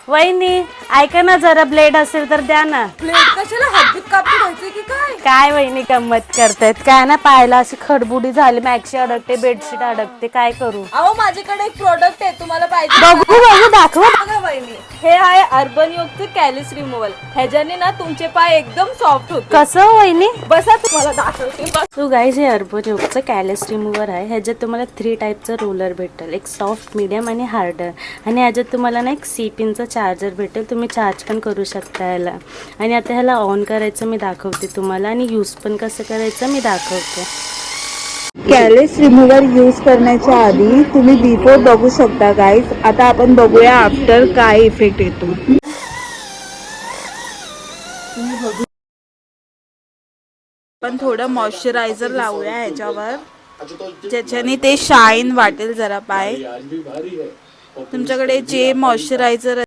वहिनी ऐका ना, जरा ब्लेड असेल तर द्या ना. प्लेट कशाला हातबीत कापून घ्यायचे की काय? काय वहिनी गंमत करतायत काय ना, पाहायला अशी खडबुडी झाली, मॅक्सी अडकते, बेडशीट अडकते, काय करू. अहो माझ्याकडे एक प्रोडक्ट आहे, तुम्हाला पाहिजे बघू बघू, दाखवा. बघा वहिनी, हे आहे अर्बन योगचे कॅलिस रिमूव्हल. ह्याच्याने ना तुमचे पाय एकदम सॉफ्ट होते. कसं हो वहिनी? बसा तुम्हाला दाखवते. सो गाईज, हे अर्बन योगचं कॅलिस रिमूव्हर आहे. ह्याच्यात तुम्हाला 3 टाईपचं रोलर भेटेल, एक सॉफ्ट, मीडियम आणि हार्डर. आणि ह्याच्यात तुम्हाला ना एक C पिनचं चार्जर भेटेल, तुम्ही चार्ज पण करू शकता ह्याला. आणि आता ह्याला ऑन करायचं मी दाखवते तुम्हाला, आणि यूज पण कसं करायचं मी दाखवते. कॅलिस रिमूव्हर यूज करण्याच्या आधी तुम्ही बिफोर बघू शकता गाईज. आता आपण बघूया आफ्टर काय इफेक्ट येतो. पण थोडं मॉइश्चरायझर लावूया ह्याच्यावर, ज्याच्याने ते शाईन वाटेल जरा पाय. तुमच्याकडे जे मॉइश्चरायझर